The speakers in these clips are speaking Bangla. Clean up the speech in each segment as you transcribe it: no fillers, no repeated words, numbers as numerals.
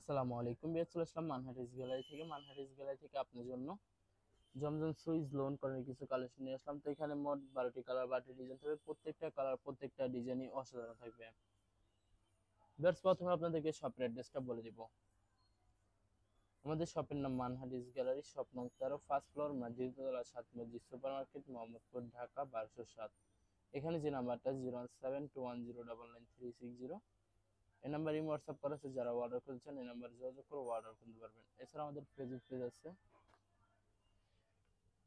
আসসালামু আলাইকুম। চলে আসলাম মানহাটিস গ্যালারি থেকে। মানহাটিস গ্যালারি থেকে আপনার জন্য জমজম সুইচ লোন করার কিছু কালেকশন নিয়ে আসলাম। তো এখানে মোট 12টি কালার 12টি ডিজাইন থাকবে। প্রত্যেকটা কালার প্রত্যেকটা ডিজাইনই অসাধারণ থাকবে। প্রথমে আপনাদেরকে শপের অ্যাড্রেসটা বলে দিব। আমাদের শপের নাম মানহাটিস গ্যালারি, শপ নং 13, ফার্স্ট ফ্লোর, মসজিদতলা, 7 মসজিদ সুপার মার্কেট, মোহাম্মদপুর, ঢাকা 1207। এখানে যে নাম্বারটা 01721099360, এই নাম্বার ইমো হোয়াটসঅ্যাপ করা আছে। যারা অর্ডার করছেন এই নাম্বারে যোগাযোগ করে অর্ডার করতে পারবেন। এছাড়া আমাদের ফেসবুক পেজ আছে।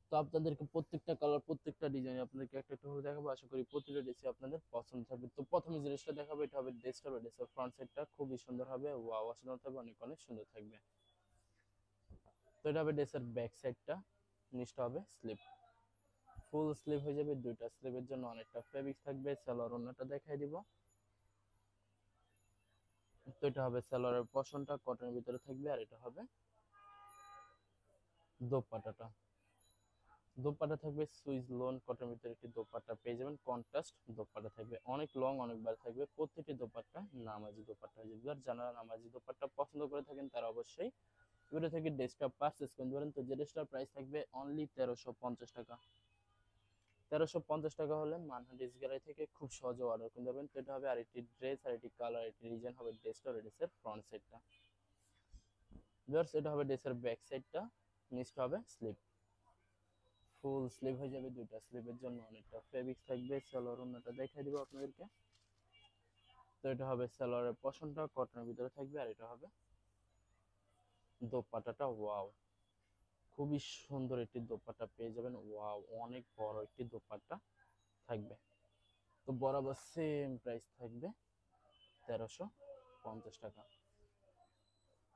তো আপনাদেরকে প্রত্যেকটা কালার প্রত্যেকটা ডিজাইন আপনাদেরকে একটা একটা করে দেখাবো। আশা করি প্রতিটা ড্রেসই আপনাদের পছন্দ থাকবে। তো প্রথমে যে ড্রেসটা দেখাবো এটা হবে ড্রেসের ফ্রন্ট সাইডটা খুবই সুন্দর হবে। ওয়াও, অসাধারণ থাকবে, অনেক অনেক সুন্দর থাকবে। তো এটা হবে ড্রেসের ব্যাক সাইডটা, নিচটা হবে স্লিপ, ফুল স্লিভ হয়ে যাবে। দুইটা স্লিভের জন্য অনেকটা ফেব্রিক থাকবে। সালোয়ার ওন্নাটা দেখাই দিব। তো এটা হবে সালোয়ারের পশনটা কটনের ভিতরে থাকবে, আর এটা হবে দোপাট্টাটা। দোপাট্টা থাকবে সুইস লোন কটনের ভিতরে একটি দোপাট্টা পেয়ে যাবেন। কন্ট্রাস্ট দোপাট্টা থাকবে, অনেক লং অনেকবার থাকবে। প্রত্যেকটি দোপাট্টা নামাজি দোপাট্টা হয়ে যাবে। যারা নামাজি দোপাট্টা পছন্দ করে থাকেন তারা অবশ্যই ভিডিও থেকে ড্রেসটা পারচেস করতে পারেন। তো যে ড্রেসটার প্রাইস থাকবে অনলি 1350 টাকা। 1350 টাকা হলে মানহাটিস গ্যালারি থেকে খুব সহজে অর্ডার করতে পারবেন। তো এটা হবে আরেকটি ড্রেস, আরেকটি কালার, আরেকটি ডিজাইন হবে ড্রেসের ফ্রন্ট সাইডটা। এটা হবে ড্রেসের ব্যাক সাইডটা, নিচটা হবে স্লিপ, ফুল স্লিভ হয়ে যাবে। দুইটা স্লিভের জন্য অনেকটা ফেব্রিক থাকবে। সালোয়ার ওন্নাটা দেখাই দিব আপনাদেরকে। তো এটা হবে সালোয়ারের পশনটা কটনের ভিতরে থাকবে, আর এটা হবে দোপাট্টাটা। ওয়াও, খুবই সুন্দর একটি দোপাট্টা পেয়ে যাবেন। ওয়াও, অনেক বড় একটি দোপাট্টা থাকবে। তো বরাবর সেম প্রাইস থাকবে 1350 টাকা।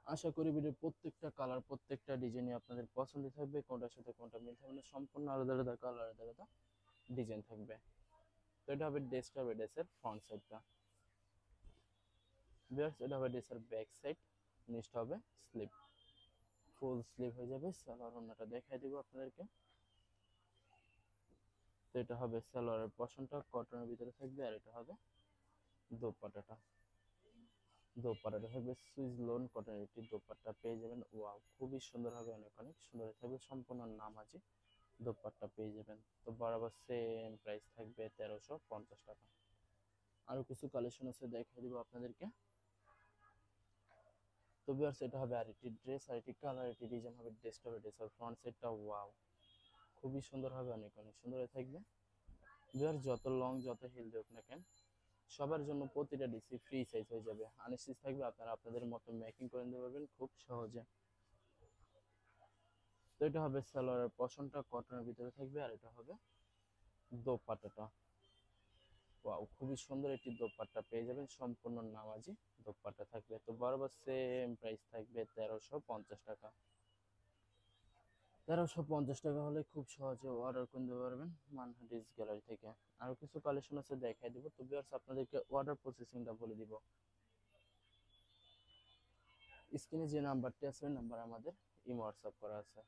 আশা করি ভিডিওর প্রত্যেকটা কালার প্রত্যেকটা ডিজাইনই আপনাদের পছন্দ থাকবে। কোনটার সাথে কোনটা মিল থাকবে না, সম্পূর্ণ আলাদা আলাদা কালার আলাদা আলাদা ডিজাইন থাকবে। তো এটা হবে ড্রেসের ফ্রন্ট সাইডটা। এটা হবে ড্রেসের ব্যাক সাইড, নিচটা হবে স্লিপ, ফুল স্লিভ হয়ে যাবে। সালোয়ার ওন্নাটা দেখাই দিব আপনাদেরকে। তো এটা হবে সালোয়ারের পশনটা কটনের ভিতরে থাকবে, আর এটা হবে দোপাট্টাটা। দোপাট্টাটা থাকবে সুইস লোন কটনের একটি দোপাট্টা পেয়ে যাবেন। ওয়াও, খুবই সুন্দর হবে, অনেক অনেক সুন্দর থাকবে। সম্পূর্ণ নামাজি দোপাট্টা পেয়ে যাবেন। তো বরাবর সেম প্রাইস থাকবে 1350 টাকা। আরো কিছু কালেকশন আছে দেখাই দিব আপনাদেরকে। তো ভিউয়ার্স, এটা হবে আরেকটি ড্রেস, আরেকটি কালার, আরেকটি ডিজাইন হবে ড্রেসের ফ্রন্ট সাইডটা। ওয়াও, খুবই সুন্দর হবে, অনেক অনেক সুন্দর থাকবে। ভিউয়ার্স, যত লং যত হেলদি হোক না কেন, সবার জন্য প্রতিটা ডিসি ফ্রি সাইজ হয়ে যাবে। আনস্টিচ থাকবে, আপনারা আপনাদের মতো মেকিং করে নিতে পারবেন খুব সহজে। তো এটা হবে সালোয়ারের পশনটা কটনের ভিতরে থাকবে, আর এটা হবে দোপাট্টাটা। ওয়াও, খুবই সুন্দর একটি দোপাট্টা পেয়ে যাবেন। সম্পূর্ণ নামাজি দোপাট্টা থাকবে। তো বরাবর সেম প্রাইস থাকবে 1350 টাকা। 1350 টাকা হলে খুব সহজে অর্ডার করতে পারবেন মানহাটিস গ্যালারি থেকে। আরো কিছু কালেকশন আছে দেখাই দিব। তো ভিউয়ার্স, আপনাদেরকে অর্ডার প্রসেসিংটা বলে দিব। স্ক্রিনে যে নাম্বারটি আছে ওই নাম্বার আমাদের ইমো হোয়াটসঅ্যাপ করা আছে।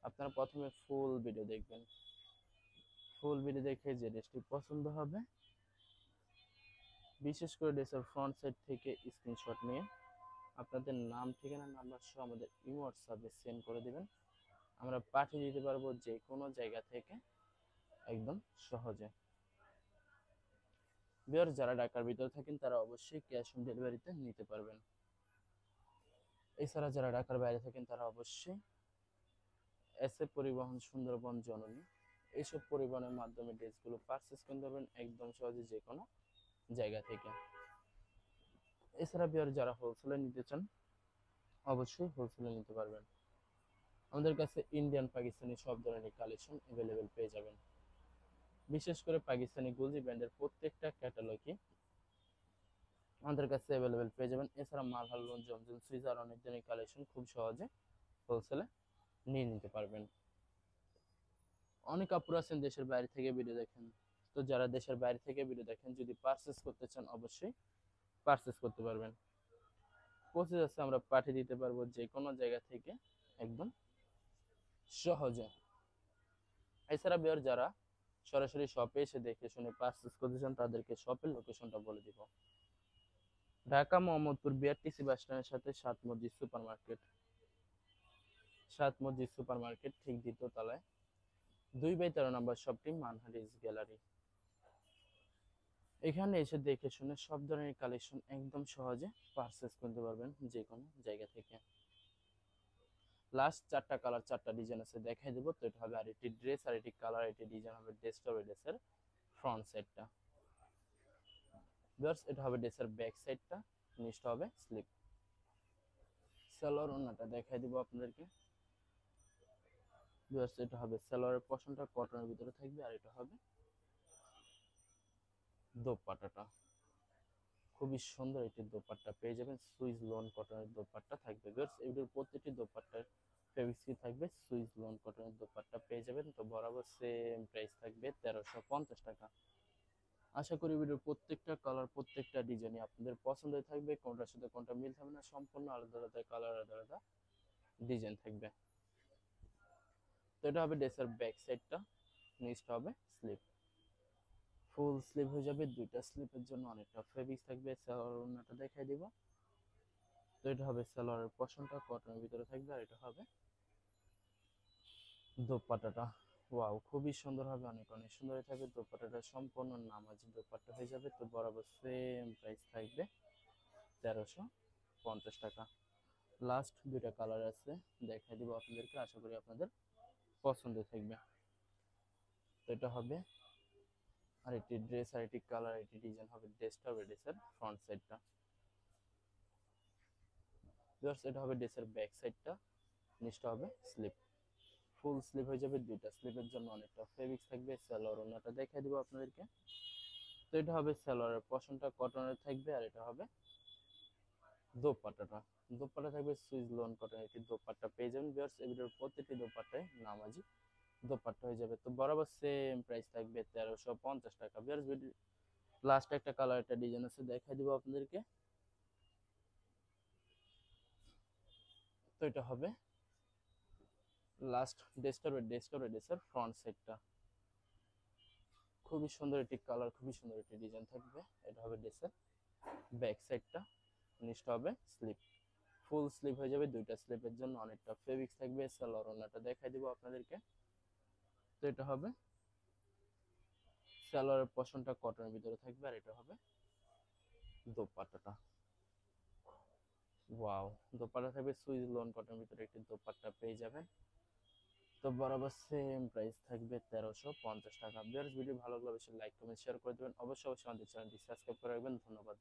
আপনারা প্রথমে ফুল ভিডিও দেখবেন। ফুল ভিডিও দেখে যে ড্রেসটি পছন্দ হবে, বিশেষ করে ড্রেসের ফ্রন্ট সাইড থেকে স্ক্রিনশট নিয়ে আপনাদের নাম, ঠিকানা, নাম্বার সহ আমাদের ইমো হোয়াটসঅ্যাপে সেন্ড করে দিবেন। আমরা পাঠিয়ে দিতে পারবো যে কোনো জায়গা থেকে, একদম সহজে। ভিউয়ার্স, যারা ঢাকার ভিতরে থাকেন তারা অবশ্যই ক্যাশ অন ডেলিভারিতে নিতে পারবেন। এছাড়া যারা ঢাকার বাইরে থাকেন তারা অবশ্যই এসএ পরিবহন, সুন্দরবন, জননী, এইসব পরিবহনের মাধ্যমে ড্রেসগুলো পারচেস করতে পারবেন একদম সহজে যে কোনো জায়গা থেকে। এছাড়া ভিউয়ার, যারা হোলসেলে নিতে চান অবশ্যই হোলসেলে নিতে পারবেন। আমাদের কাছে ইন্ডিয়ান পাকিস্তানি সব ধরনের কালেকশন অ্যাভেলেবেল পেয়ে যাবেন। বিশেষ করে পাকিস্তানি গুলজি ব্র্যান্ডের প্রত্যেকটা ক্যাটালগই আমাদের কাছে অ্যাভেলেবেল পেয়ে যাবেন। এছাড়া মালহার লোন, জমজম সুইচ আর অনেক ধরনের কালেকশন খুব সহজে হোলসেলে নিয়ে নিতে পারবেন। অনেক আপুরা আছেন দেশের বাইরে থেকে ভিডিও দেখেন। তো যারা দেশের বাইরে থেকে ভিডিও দেখেন, যদি পারচেস করতে চান অবশ্যই পারচেস করতে পারবেন। পৌঁছে যাচ্ছে, আমরা পাঠিয়ে দিতে পারবো যে কোনো জায়গা থেকে একদম সহজে। এছাড়া বের যারা সরাসরি শপে এসে দেখে শুনে পারচেস করতে চান তাদেরকে শপের লোকেশনটা বলে দিব। ঢাকা মোহাম্মদপুর বিআরটিসি বাস স্ট্যান্ডের সাথে সাত মসজিদ সুপার মার্কেট। সাত মসজিদ সুপার মার্কেট ঠিক দ্বিতীয় তলায় 2/13 নম্বর শপটি মানহারিস গ্যালারি। এখানে এসে দেখে শুনে সব ধরনের কালেকশন একদম সহজে পারচেজ করতে পারবেন যে কোনো জায়গা থেকে। লাস্ট 4টা কালার 4টা ডিজাইন আছে, দেখাই দেবো। তো এটা হবে আরেকটি ড্রেস, আরেকটি কালার, এটি ডিজাইন হবে ড্রেসটা হবে ড্রেসের ফ্রন্ট সাইডটা। ভিউয়ার্স এটা হবে ড্রেসের ব্যাক সাইডটা, নিচটা হবে স্লিপ। সালোয়ার ওন্নাটা দেখাই দিব আপনাদেরকে। ভিউয়ার্স এটা হবে সালোয়ারের পশনটা কটনের ভিতরে থাকবে, আর এটা হবে দোপাট্টাটা। খুবই সুন্দর একটি দোপাট্টা পেয়ে যাবেন, সুইস লোন কটনের দোপাট্টা থাকবে। ভিউয়ার্স এগুলোর প্রত্যেকটি দোপাট্টার ফেব্রিক্স থাকবে সুইস লোন কটনের দোপাট্টা পেয়ে যাবেন। তো বরাবর সেম প্রাইস থাকবে 1350 টাকা। আশা করি ভিডিওর প্রত্যেকটা কালার প্রত্যেকটা ডিজাইনই আপনাদের পছন্দের থাকবে, কোনটার সাথে কোনটা মিল থাকবে না, সম্পূর্ণ আলাদা আলাদা কালার আলাদা আলাদা ডিজাইন থাকবে। তো এটা হবে ড্রেসের ব্যাক সাইডটা, নিচটা হবে স্লিপ। ফুল স্লিভ হয়ে যাবে, দুইটা স্লিপের জন্য অনেকটা ফেব্রিক্স থাকবে। সালোয়ার ওন্নাটা দেখাই দিব। তো এটা হবে সালোয়ারের পশনটা কটনের ভিতরে থাকবে, আর এটা হবে দোপাট্টাটা। ওয়াও খুবই সুন্দর হবে, অনেক অনেক সুন্দর থাকবে। দোপাট্টাটা সম্পূর্ণ নামাজি দোপাট্টা হয়ে যাবে। তো বরাবর সেম প্রাইস থাকবে 1350 টাকা। লাস্ট দুইটা কালার আছে, দেখাই দিব আপনাদেরকে, আশা করি আপনাদের পছন্দ থাকবে। তো এটা হবে আরেকটি ড্রেস, আরেকটি কালার, আরেকটি ডিজাইন হবে ড্রেসটা হবে ড্রেসের ফ্রন্ট সাইডটা। ভিউয়ার্স এটা হবে ড্রেসের ব্যাক সাইডটা, নিচটা হবে স্লিপ। ফুল স্লিভ হয়ে যাবে, দুইটা স্লিপের জন্য অনেকটা ফেব্রিক্স থাকবে। সালোয়ার ওন্নাটা দেখাই দিব আপনাদেরকে। তো এটা হবে সালোয়ারের পশনটা কটনের থাকবে, আর এটা হবে দোপাট্টাটা। দোপাট্টা থাকবে সুইস লোন কটনের একটি দোপাট্টা পেয়ে যাবেন। ভিউয়ার্স এই ভিডিওর প্রত্যেকটি দোপাট্টায় নামাজি দোপাট্টা হয়ে যাবে। তো বরাবর সেম প্রাইস থাকবে 1350 টাকা। ভিউয়ার্স ভিডিও লাস্ট একটা কালার একটা ডিজাইন আছে, দেখাই দিব আপনাদেরকে। তো এটা হবে লাস্ট ড্রেসের ফ্রন্ট সাইডটা। খুবই সুন্দর একটি কালার, খুবই সুন্দর একটি ডিজাইন থাকবে। এটা হবে ড্রেসের ব্যাক সাইডটা, নিচটা হবে স্লিপ। ফুল স্লিভ হয়ে যাবে, দুইটা স্লিপের জন্য অনেকটা ফেব্রিক্স থাকবে। সালোয়ার ওন্নাটা দেখাই দিব আপনাদেরকে। তো এটা হবে সালোয়ারের পশনটা কটনের ভিতরে থাকবে, আর এটা হবে দোপাট্টাটা। ওয়াও দোপাট্টা থাকবে সুইস লোন কটনের ভিতরে একটি দোপাট্টা পেয়ে যাবেন। তো বরাবর সেম প্রাইস থাকবে 1350 টাকা। ভিউয়ার্স ভিডিও ভালো লাগলে অবশ্যই লাইক কমেন্ট শেয়ার করে দেবেন, অবশ্যই অবশ্যই আমাদের চ্যানেলটি সাবস্ক্রাইব করে রাখবেন। ধন্যবাদ।